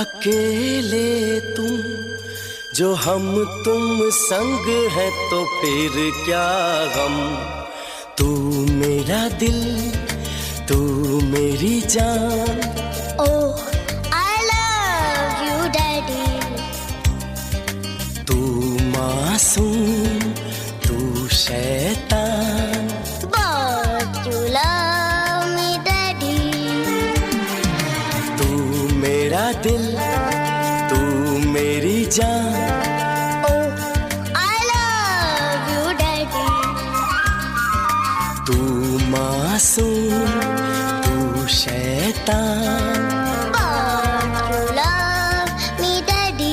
अकेले तुम जो हम तुम संग है तो फिर क्या गम। तू मेरा दिल तू मेरी जान। Oh, I love you, Daddy. तू मासूम तू शैतान। But you love me, Daddy. तू मेरा दिल तू मेरी जान। Oh, I love you, Daddy. तू मासूम तू शैतान। But you love me, Daddy.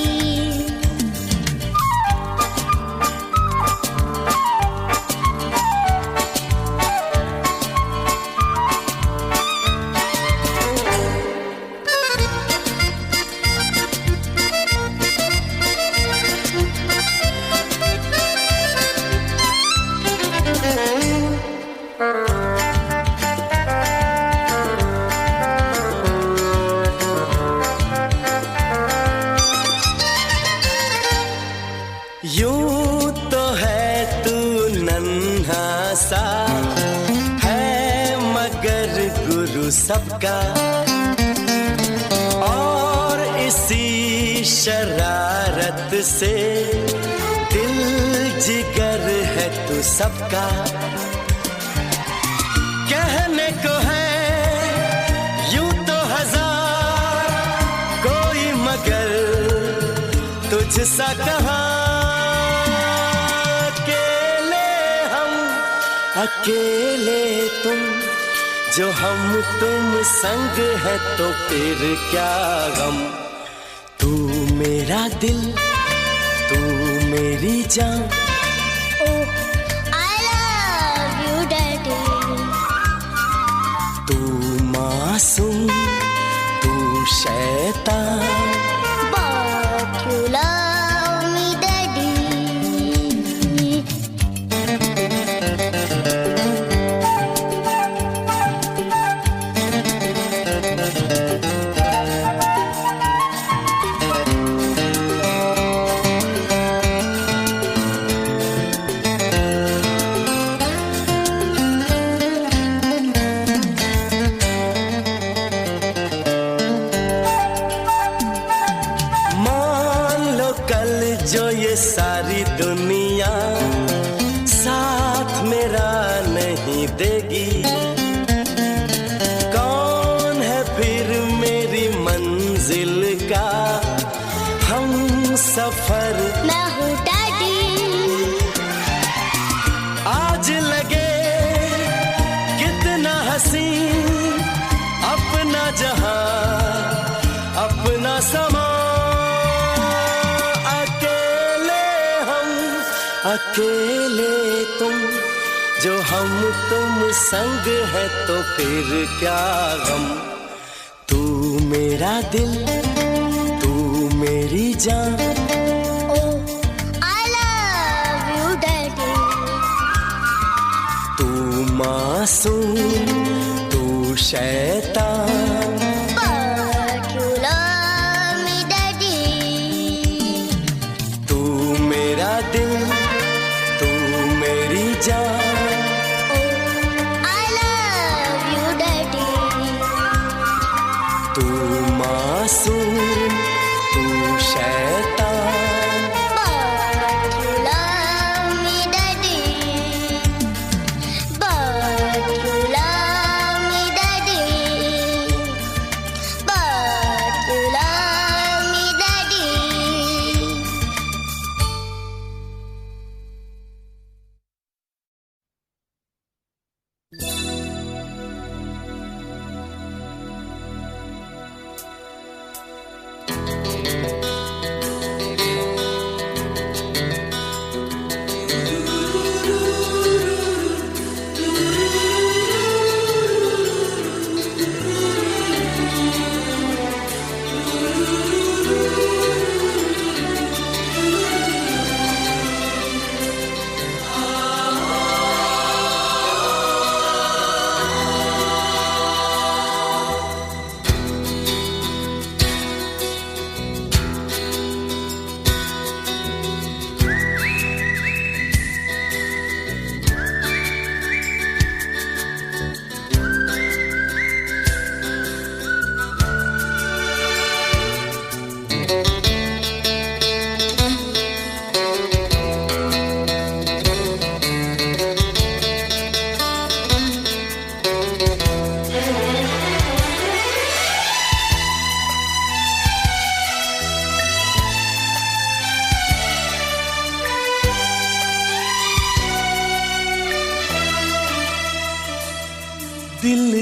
यूं तो है तू नन्हा सा है मगर गुरु सबका। और इसी शरारत से दिल जिगर है तू सबका। कहने को है यूं तो हजार कोई मगर तुझसा कहाँ। अकेले तुम जो हम तुम संग है तो फिर क्या गम। तू मेरा दिल तू मेरी जान। Oh, I love you, Daddy. तू मासूम तू शैतान। But you love me, Daddy. जो ये सारी दुनिया साथ मेरा नहीं देगी। कौन है फिर मेरी मंजिल का हम सफर। मैं हूँ Daddy. आज लगे कितना हंसी अपना जहां अपना समा। अकेले तुम जो हम तुम संग है तो फिर क्या गम। तू मेरा दिल तू मेरी जान। Oh, I love you, Daddy. तू मासूम तू शैतान। But you love me, Daddy. तू मेरा दिल तू मेरी जान। Oh, I love you, Daddy. तू मासूम तू शैतान। But you love me, Daddy. But you love me, Daddy. But you love me, Daddy.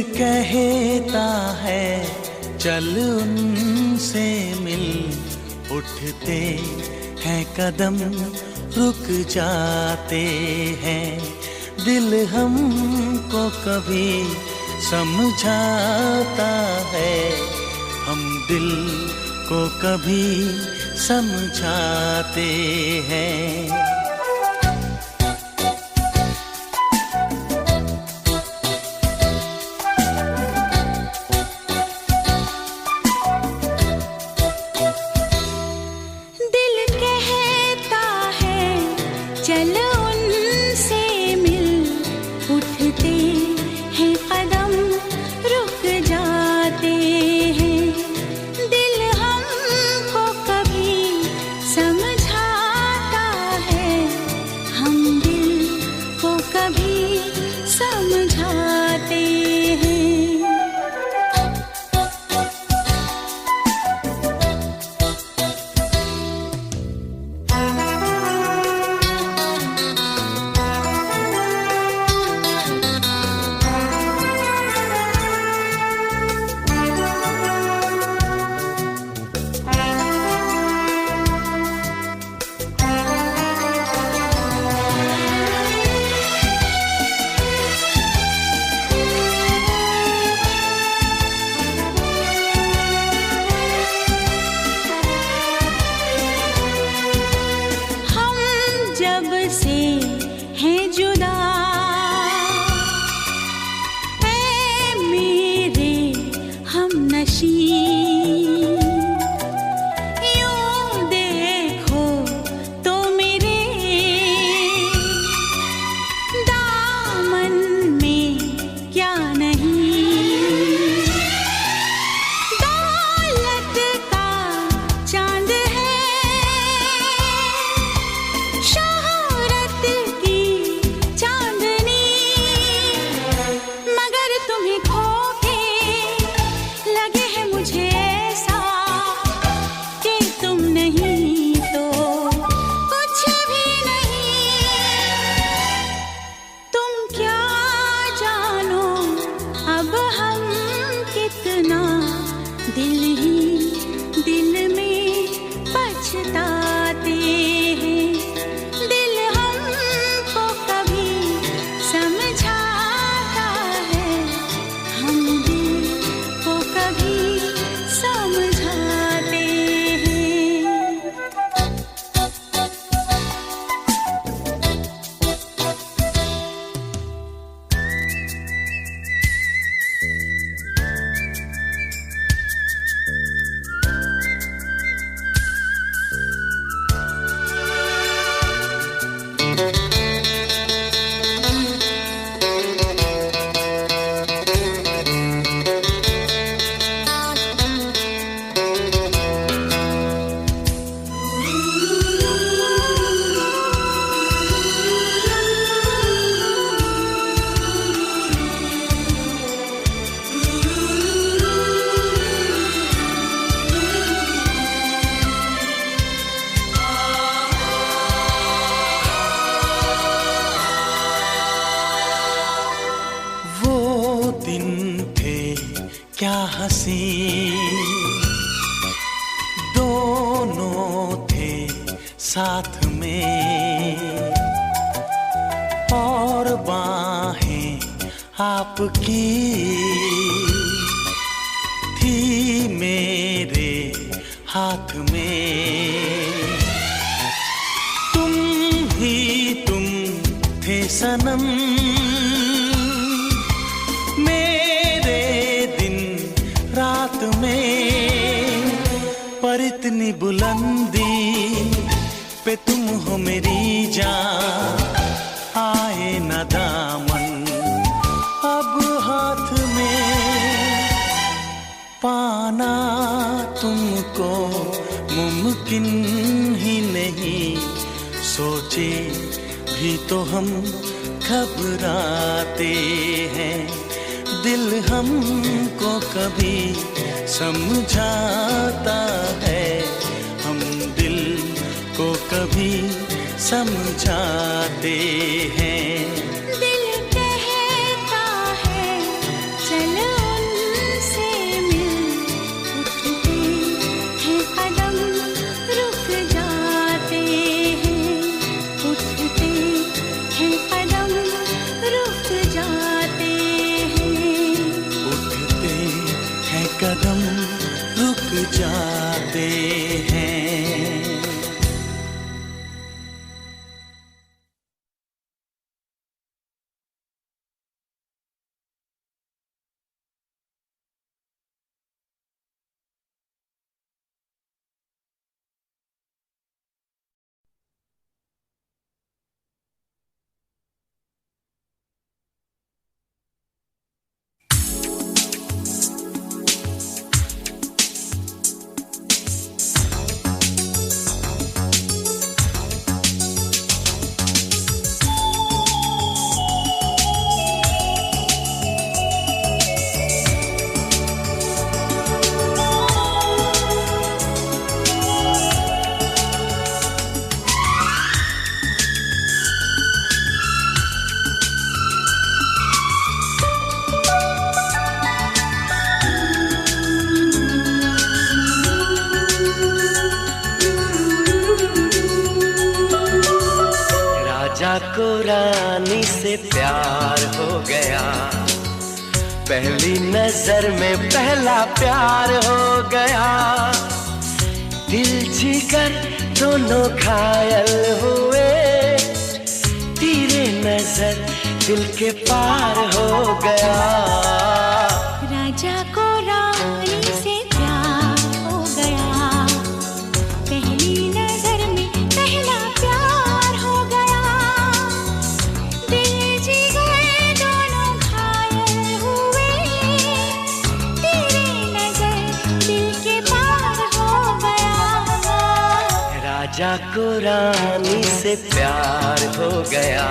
कहता है चल उनसे मिल, उठते हैं कदम रुक जाते हैं। दिल हमको कभी समझाता है, हम दिल को कभी समझाते हैं। क्या हंसी दोनों थे साथ में, और बाहें आपकी थी मेरे हाथ में। तुम ही तुम थे सनम रात में, पर इतनी बुलंदी पे तुम हो मेरी जान, आए न दामन अब हाथ में। पाना तुमको मुमकिन ही नहीं, सोचे भी तो हम घबराते हैं। दिल हमको कभी समझाता है, हम दिल को कभी समझाते हैं। दिल कहता है चल राजा को रानी से प्यार हो गया, पहली नजर में पहला प्यार हो गया। दिल जिगर दोनों घायल हुए, तेरे नजर दिल के पार हो गया। राजा को रानी से प्यार हो गया, पहली नजर में पहला प्यार हो गया। दिल जिगर दोनों घायल हुए, तेरी नजर दिल के पार हो गया। राजा को रानी से प्यार हो गया,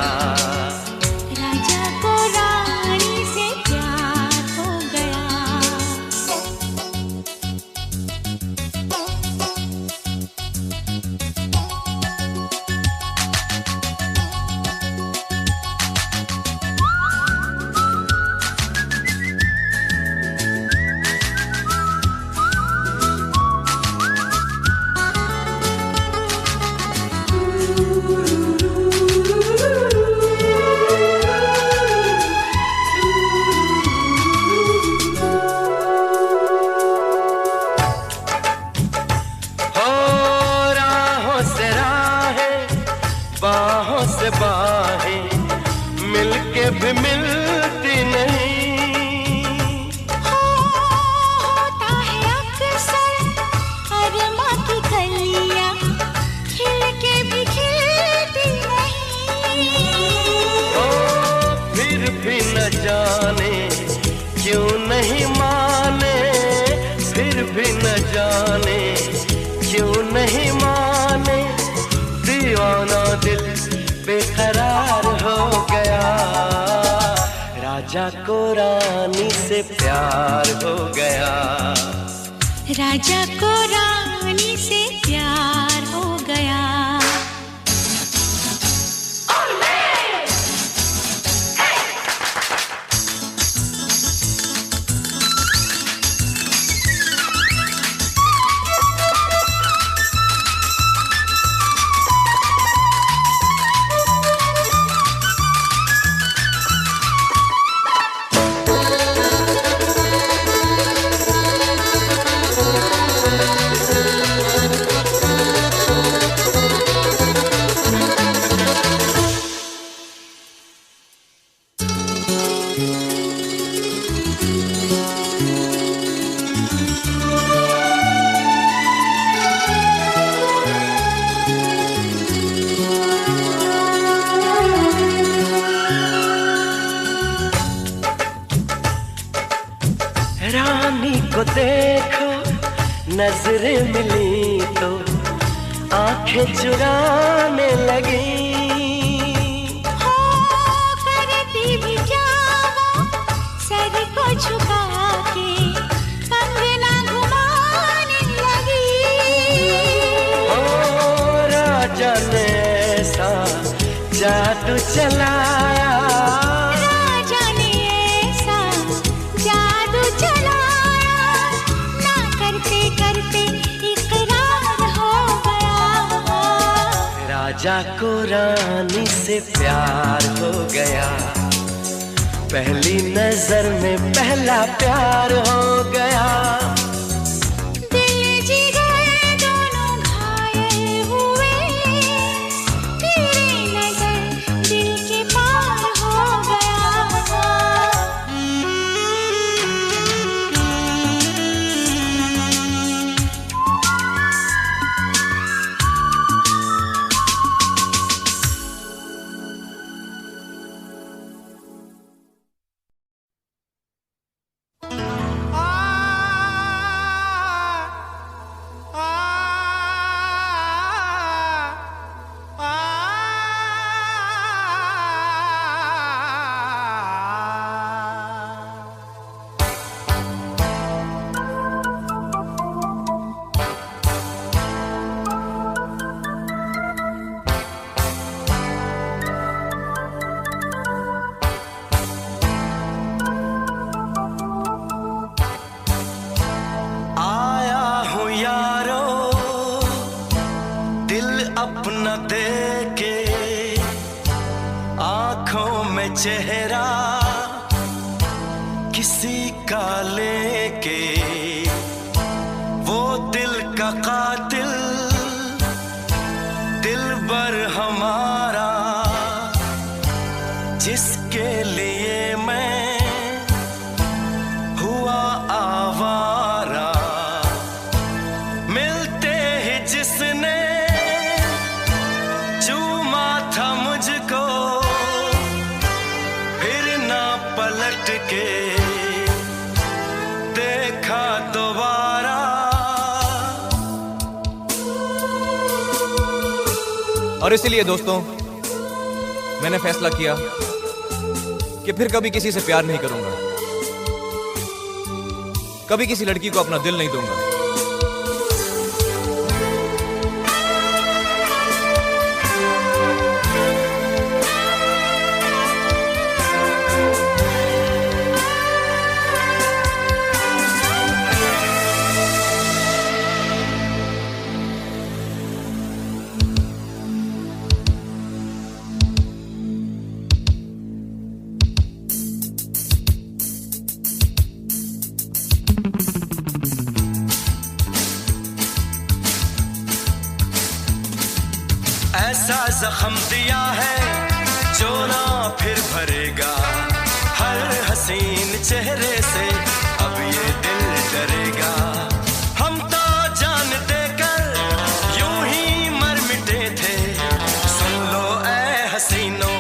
राजा को रानी से प्यार हो गया। बाहों से बाहें मिलके भी मिलती नहीं। होता है अक्सर अरमा की कलियां खिल के भी खिलती नहीं। फिर भी न जाने क्यों नहीं माने, फिर भी न जाने क्यों नहीं माने। दीवाना दिल बेकरार हो गया, राजा को रानी से प्यार हो गया। राजा को रानी से प्यार हो गया। रानी को देखो नजरें मिली तो आंखें चुराने लगी। करती भी क्या वो सर को झुका के कंगना घुमाने लगी। राजा ने ऐसा जादू चलाया, राजा को रानी से प्यार हो गया, पहली नजर में पहला प्यार हो गया। दिल जिगर दोनों घायल हुए, तेरी नजर दिल के पार हो गया। अपना दे के आंखों में चेहरा किसी का लेके, वो दिल का कातिल दिलबर हमारा, जिसके लिए मैं हुआ आवारा। मिलते ही जिसने चूमा था मुझको, फिर ना पलट के देखा दोबारा। और इसीलिए दोस्तों मैंने फैसला किया कि फिर कभी किसी से प्यार नहीं करूंगा, कभी किसी लड़की को अपना दिल नहीं दूंगा। ऐसा जख्म दिया है जो ना फिर भरेगा, हर हसीन चेहरे से अब ये दिल डरेगा। हम तो जान देकर यूं ही मर मिटे थे, सुन लो ऐ हसीनो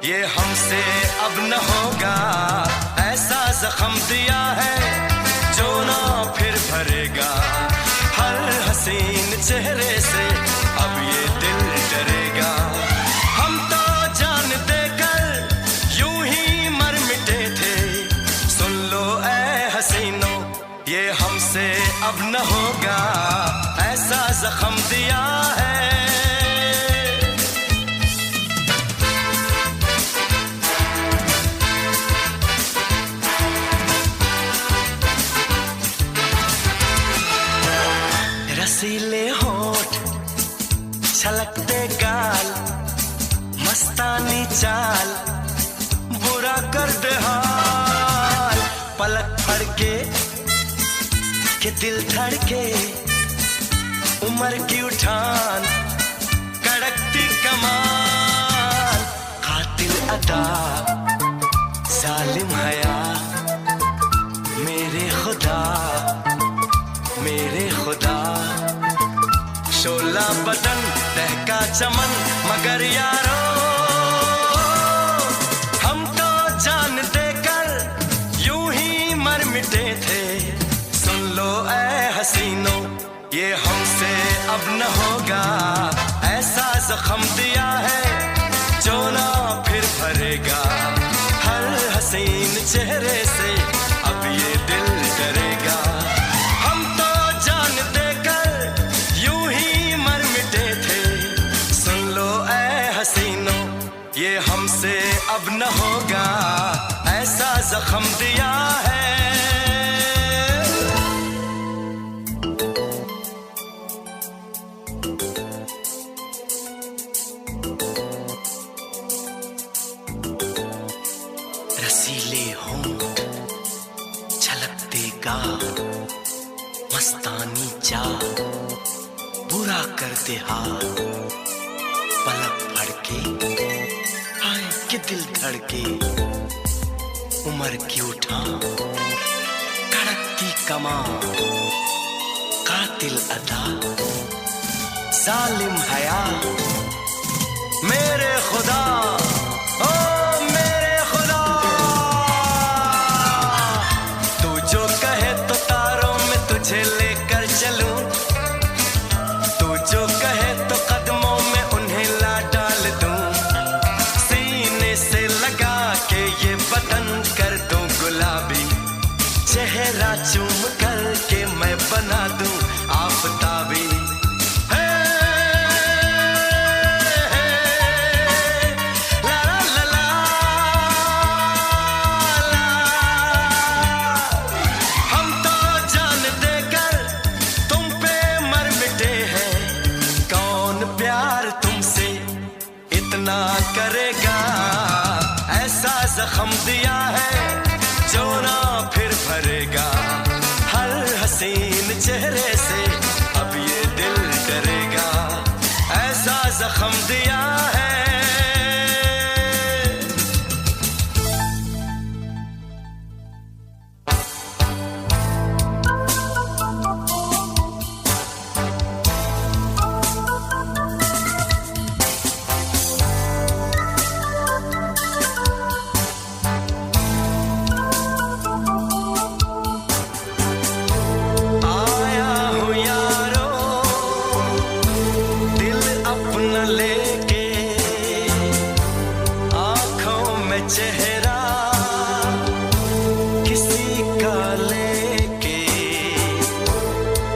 ये हमसे अब न होगा। ऐसा जख्म दिया है जो ना फिर भरेगा, हर हसीन चेहरे से अब ये दिल डरेगा। हम तो जान देकर यूं ही मर मिटे थे, सुन लो ऐ हसीनो ये हमसे अब न होगा। ऐसा जख्म दिया है। रसीले होठ, छलकते गाल, मस्तानी चाल, बुरा कर दे हाल। पलक फड़के के दिल धड़के, उम्र की उठान, कड़कती कमाल, कातिल अदा, जालिम हया, मेरे खुदा मेरे खुदा। शोला बदन दहका चमन, मगर यारो हम तो जान देकर यूं ही मर मिटे थे। सुन लो ऐ हसीनो ये हमसे अब न होगा। ऐसा जख्म दिया है जो ना फिर भरेगा, हर हसीन चेहरे से अब ये दिल डरेगा। ये हमसे अब न होगा, ऐसा जख्म दिया है। रसीले होंठ, छलकते गाल, मस्तानी चाल, बुरा करते हाल। पलक फड़के के दिल धड़के, उम्र की उठान, कड़कती कमान, कातिल अदा, जालिम हया, मेरे खुदा ओ मेरे खुदा। तू जो कहे तो तारों में तुझे लेकर चलूं, तू जो कहे तो कदमों में उन्हें ला डाल दूं। से लगा के ये बदन कर दूं गुलाबी, चेहरा चूम कर के मैं बना दूं आफताबी। ला ला ला ला, हम तो जान देकर तुम पे मर मिटे हैं। कौन प्यार तुमसे कितना करेगा, ऐसा जख्म दिया है जो ना फिर भरेगा। हर हसीन चेहरे से अब ये दिल डरेगा, ऐसा जख्म दिया है। लेके आंखों में चेहरा किसी का लेके,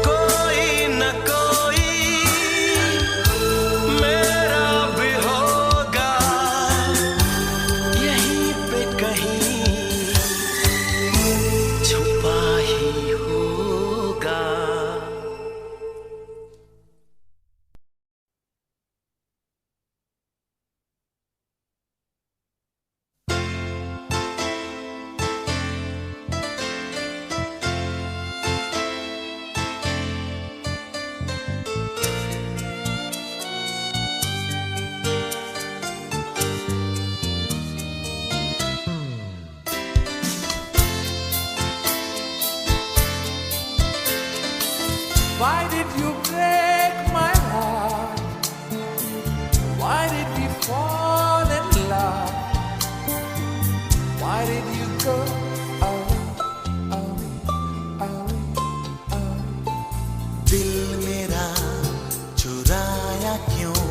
कोई न कोई मेरा भी होगा, यहीं पे कहीं छुपा ही होगा। Why did you break my heart? Why did we fall in love? Why did you go away, away, away, away? दिल मेरा चुराया क्यों,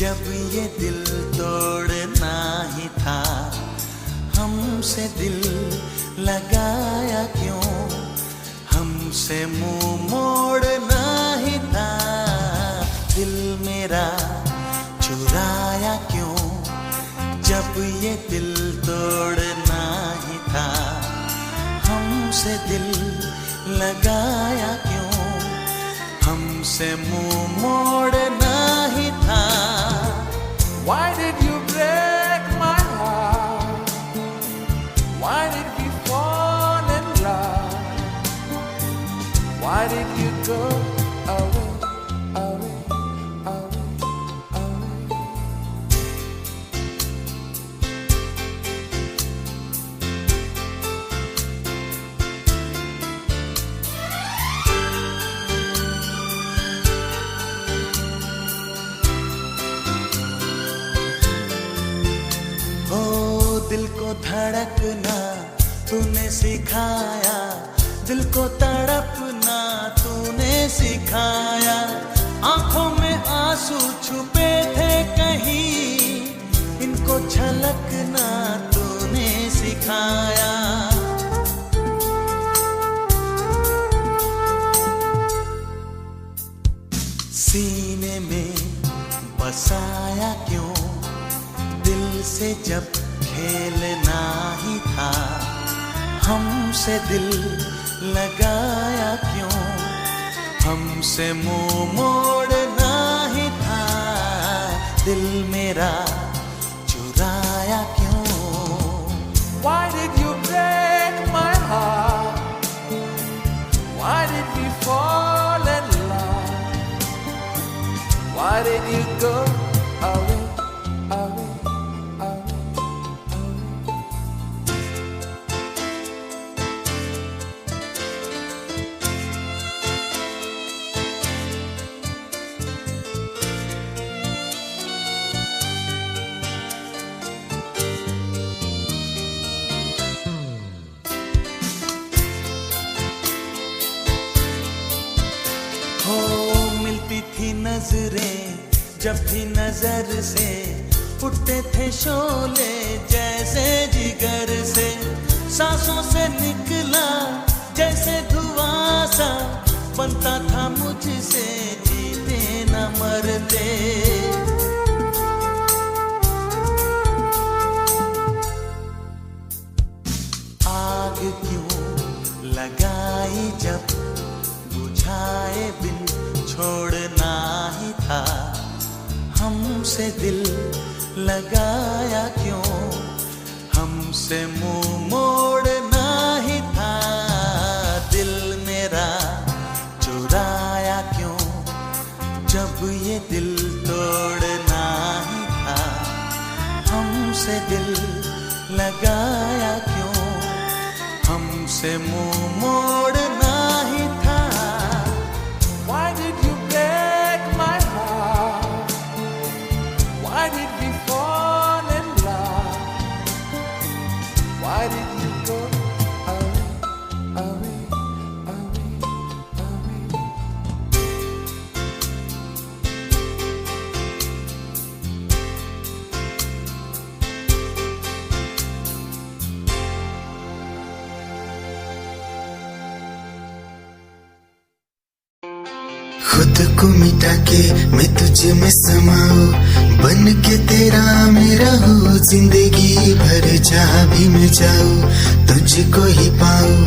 जब ये दिल तोड़ना ही था। हमसे दिल लगाया क्यों, हमसे मुंह मोड़ना ही था। दिल मेरा चुराया क्यों, जब ये दिल तोड़ना ही था। हमसे दिल लगाया क्यों, हमसे मुंह मोड़ना ही था। Why did you break my heart? Why did we fall in love? Why did you go away, away, away, away? दिल को धड़कना तूने सिखाया, दिल को तड़पना तूने सिखाया। आंखों में आंसू छुपे थे कहीं, इनको छलकना तूने सिखाया। सीने में बसाया क्यों, दिल से जब खेलना ही था। हमसे दिल लगाया क्यों, हमसे मुंह मोड़ना ही था। दिल मेरा चुराया क्यों। Why did you break my heart? Why did we fall in love? Why did you go away, away, away, away? मिलती थी नजरें जब भी नजर से, उठते थे शोले जैसे जिगर से। सांसों से निकला जैसे धुआं सा, बनता था मुझसे जीते न मरते। आग क्यों लगाई जब बुझाए बिन छोड़ना ही था। हमसे दिल लगाया क्यों, हमसे मुंह मोड़ना ही था। दिल मेरा चुराया क्यों, जब ये दिल तोड़ना ही था। हमसे दिल लगाया क्यों, हमसे मुंह मोड़ना ही था। Why did you break my heart? Why did we fall in love? Why did you go away, away, away, away? खुद को मिटा के मैं तुझ में समाऊं, बन के तेरा मेरा हो जिंदगी भर। जहाँ भी मैं जाऊं तुझको ही पाऊं,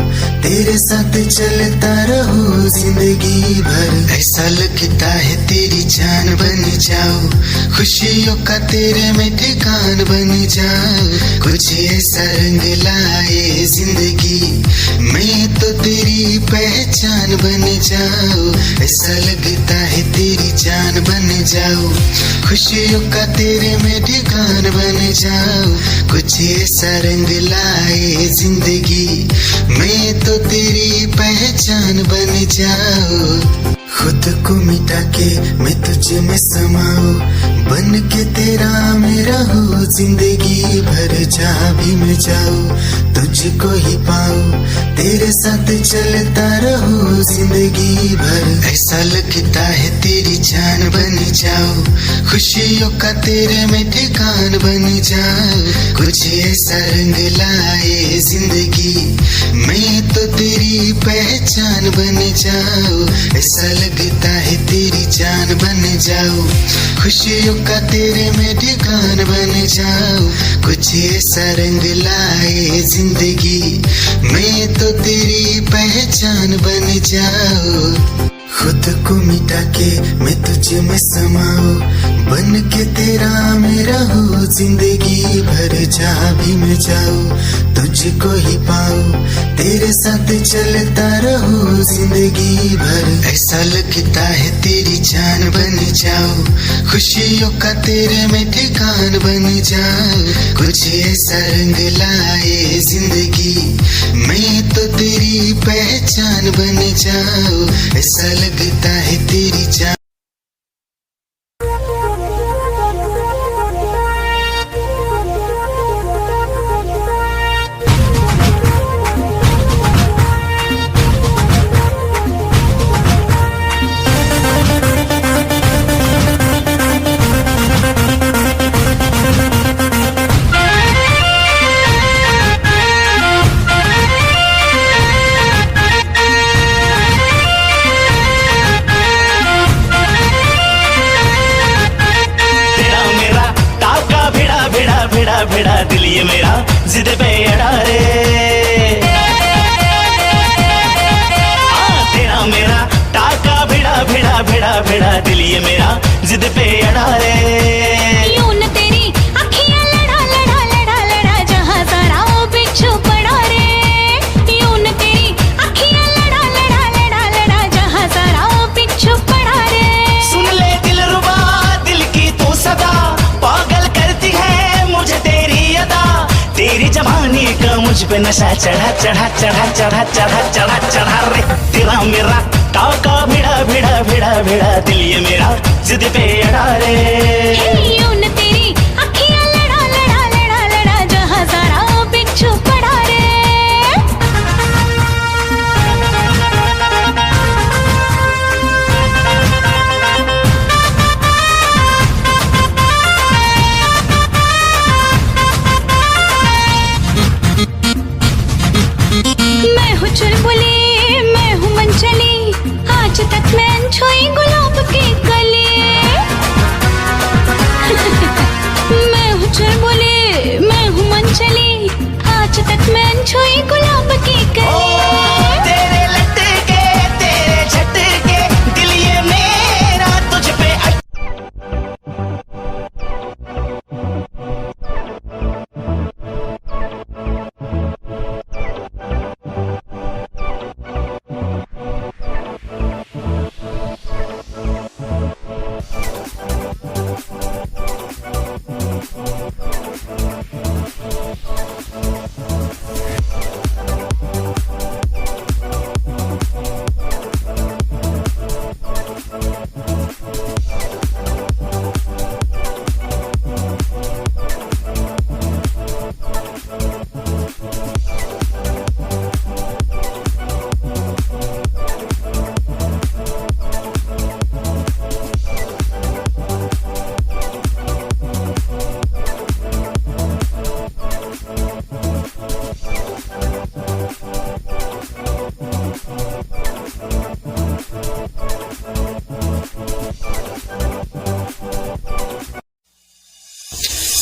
तेरे साथ चलता रहूं जिंदगी भर। ऐसा लगता है तेरी जान बन जाऊं, खुशियों का तेरे में ठिकान बन जाऊं। कुछ ऐसा रंग लाए जिंदगी, मैं तो तेरी पहचान बन जाऊं। ऐसा लगता है तेरी जान बन जाऊं, खुशियों का तेरे में ठिकान बन जाऊं। कुछ ऐसा रंग लाए जिंदगी, मैं तो तेरी पहचान बन जाऊं। खुद को मिटा के मैं तुझ में समाऊं, बन के तेरा मेरा हो जिंदगी भर। जहाँ भी मैं जाऊं तुझको ही पाऊं, तेरे साथ चलता रहूं जिंदगी भर। ऐसा लगता है तेरी जान बन जाऊं, खुशियों का तेरे में ठिकान बन जाऊं। कुछ ऐसा रंग लाए जिंदगी, मैं तो तेरी पहचान बन जाऊं। ऐसा लगता है तेरी जान बन जाऊं, खुशियों का तेरे में ठिकान बन जाऊं। कुछ ऐसा रंग लाए जिंदगी, मैं तो तेरी पहचान बन जाऊं। खुद को मिटा के मैं तुझ में समाऊं, बन के तेरा मेरा हो जिंदगी भर। जहाँ भी मैं जाऊं तुझको ही पाऊं, तेरे साथ चलता रहूं जिंदगी भर। ऐसा लगता है तेरी जान बन जाऊं, खुशियों का तेरे में ठिकान बन जाऊं। कुछ ऐसा रंग लाए जिंदगी, मैं तो तेरी पहचान बन जाऊं। ऐसा लगता है तेरी जान। भिड़ा दिल ये मेरा जिद पे अड़ा रे। तेरा मेरा टाका भिड़ा भिड़ा भिड़ा भिड़ा दिल ये मेरा जिद पे अड़ा रे। यूं न तेरी अखियां लड़ा लड़ा लड़ा लड़ा जहां सारा वो बिच्छू पड़ा रे। यूं न तेरी अखियां लड़ा लड़ा लड़ा लड़ा जहां सारा वो बिच्छू पड़ा रे। सुन ले दिलरुबा दिल की तू सदा, पागल करती है मुझे तेरी अदा। तेरी जवानी का मुझ पे नशा चढ़ा चढ़ा चढ़ा चढ़ा चढ़ा चढ़ा चढ़ा रे। तेरा मेरा टाका भिड़ा भिड़ा भिड़ा भिड़ा दिल ये मेरा जिद पे अड़ा रे। यूं न तेरी अखियां लड़ा लड़ा लड़ा लड़ा जहां सारा वो बिच्छू पड़ा रे। मैं हूँ चुलबुली मैं हूँ मनचली, आज तक मैं अनछुई गुलाब की कली। मैं हूँ चुलबुली मैं हूँ मनचली, आज तक मैं अनछुई गुलाब की कली। तेरे लटके तेरे झटके दिल ये मेरा तुझ पे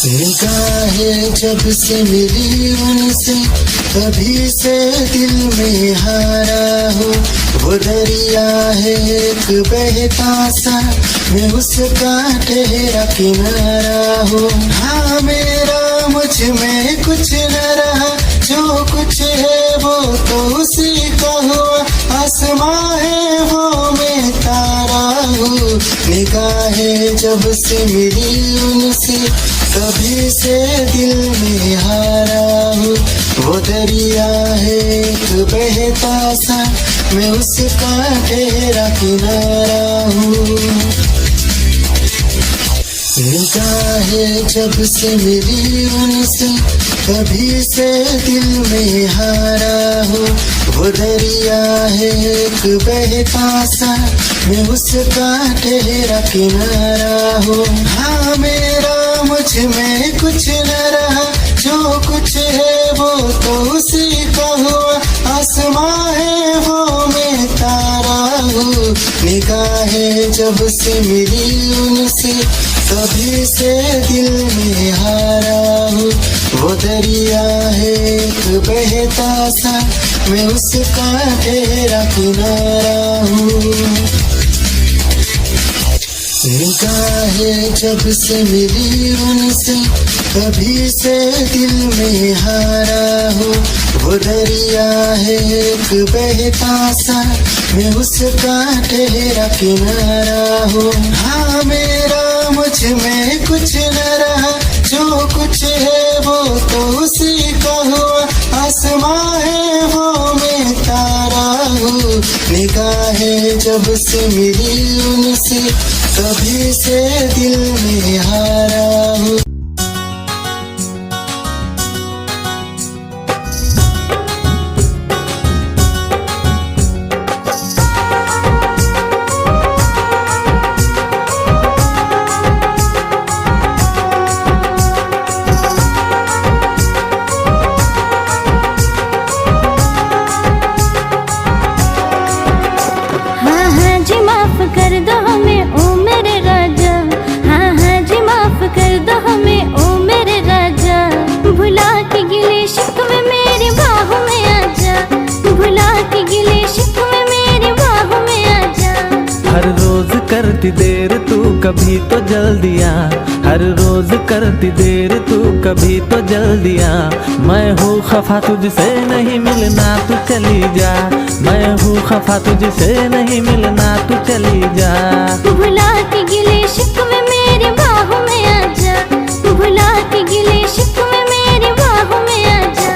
निगाहें जब से मिली उनसे तभी से दिल में हारा हो। वो दरिया है एक बहता सा, मैं उसका ठहरा किनारा हो। हाँ मेरा मुझ में कुछ न रहा, जो कुछ है वो तो उसी का हुआ। आसमां है वो मैं तारा हूँ। निगाहें जब से मिली उनसे तभी से दिल में हारा हूँ। वो दरिया है एक बहता सा, मैं उसका ठहरा किनारा हूँ। निगाहें जब से मिली उनसे तभी से दिल में हारा हो। वो दरिया है एक बहता सा, मैं उसका ठहरा किनारा हो। हाँ मेरा मुझ में कुछ न रहा, जो कुछ है वो तो उसी का हुआ। आसमां है वो मैं तारा हूँ। निगाहें जब से मिली उनसे तभी से दिल में हारा हूँ। वो दरिया है एक बहता सा, मैं उसका ठहरा किनारा हूँ। निगाहें जब से मिली उनसे तभी से दिल में हारा हूँ। वो दरिया है एक बहता सा, मैं उसका ठहरा किनारा हूँ। हाँ मेरा मुझ में कुछ न रहा, जो कुछ है वो तो उसी का हुआ। आसमां है वो मैं तारा हूँ। निगाहें जब से मिली उनसे तभी से दिल में हारा हूँ। कर दो हमें ओ मेरे राजा, हाँ हाँ जी माफ कर दो हमें ओ मेरे राजा। भुला के गिले शिकवे मेरी बाहों में आजा, भुला के गिले शिकवे मेरी बाहों में आजा। हर रोज करती देर तू कभी तो जल्दी आ, हर रोज करती देर तू कभी तो जल्दी आ। मैं हूँ खफा तुझसे नहीं मिलना तू चली जा, मैं हूँ खफा तुझसे नहीं मिलना तू चली जा। भुला के गिले शिकवे मेरी बाहों में आजा, भुला के गिले शिकवे मेरी बाहों में आजा।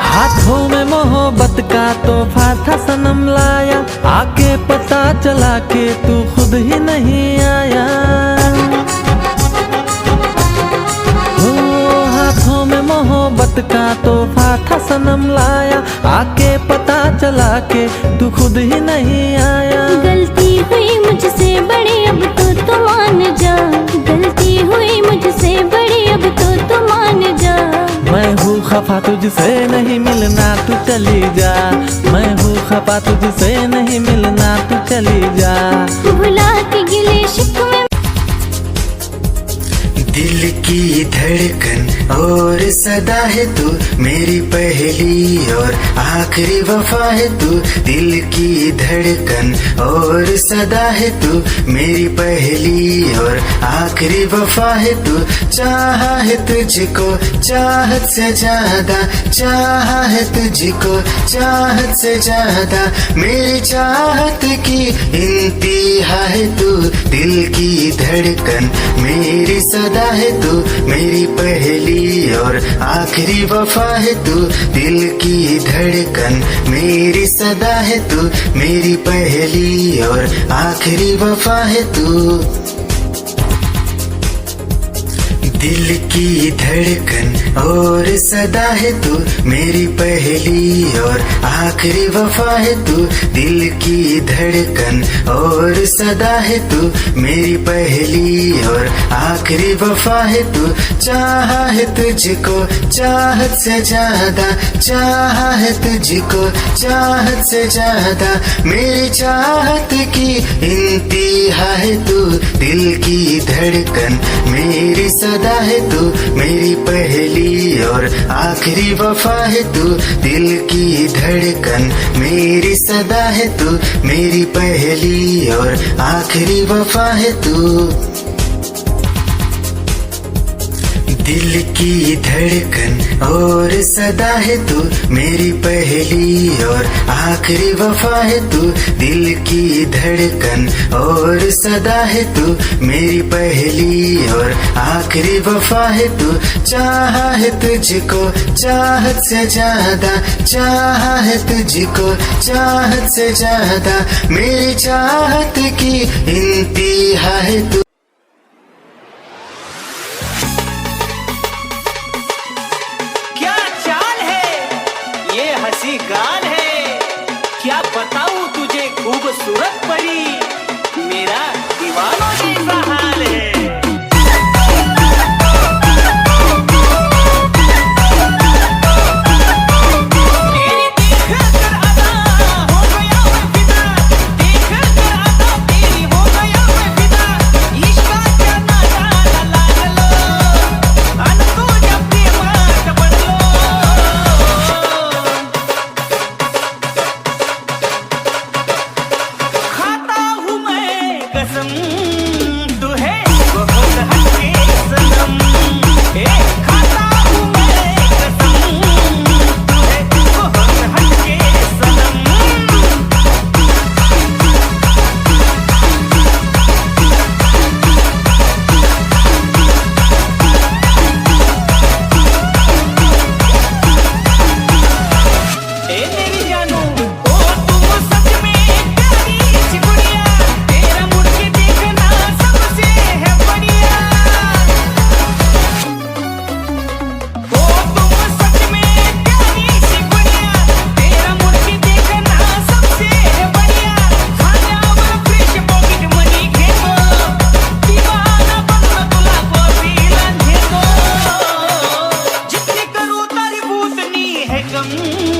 हाथों में मोहब्बत का तोहफा था सनम लाया, आके पता चला के तू खुद ही नहीं आया। हो हाथों में मोहब्बत का तोहफा था सनम लाया, आके पता चला के तू खुद ही नहीं आया। गलती हुई मुझसे बड़ी अब तो मान जा, गलती हुई मुझसे बड़ी अब तो मान जा। मैं हूँ खफा तुझसे नहीं मिलना तू चली जा, मैं हूँ खफा तुझसे नहीं मिलना तू चली जा। भुला के गिले शिकवे दिल की धड़कन और सदा है तू, मेरी पहली और आखिरी वफा है तू। दिल की धड़कन और सदा है तू, मेरी पहली और आखिरी वफा है तू। चाहा है तुझको चाहत से ज्यादा, चाहा है तुझको चाहत से ज्यादा। मेरी चाहत की इंतहा है तू, दिल की धड़कन मेरी सदा है तू, मेरी पहली और आखिरी वफा है तू। दिल की धड़कन मेरी सदा है तू, मेरी पहली और आखिरी वफा है तू। दिल की धड़कन और सदा है तू मेरी पहली और आखिरी वफा है तू। दिल की धड़कन और सदा है तू मेरी पहली और आखिरी वफा है तू। चाहा है तुझको चाहत से ज्यादा, चाहा है तुझको चाहत से ज्यादा, मेरी चाहत की इंतहा है तू। दिल की धड़कन मेरी सदा है तू मेरी पहली और आखिरी वफा है तू। दिल की धड़कन मेरी सदा है तू मेरी पहली और आखिरी वफा है तू। दिल की धड़कन और सदा है तू मेरी पहली और आखिरी वफा है तू। दिल की धड़कन और सदा है तू मेरी पहली और आखिरी वफा है तू। चाहा है तुझको चाहत से ज्यादा, चाहा है तुझको चाहत से ज्यादा, मेरी चाहत की इंतहा है तू। हंसी गाल है, क्या बताऊं तुझे खूबसूरत परी, मेरा दीवानों जैसा हाल है। गम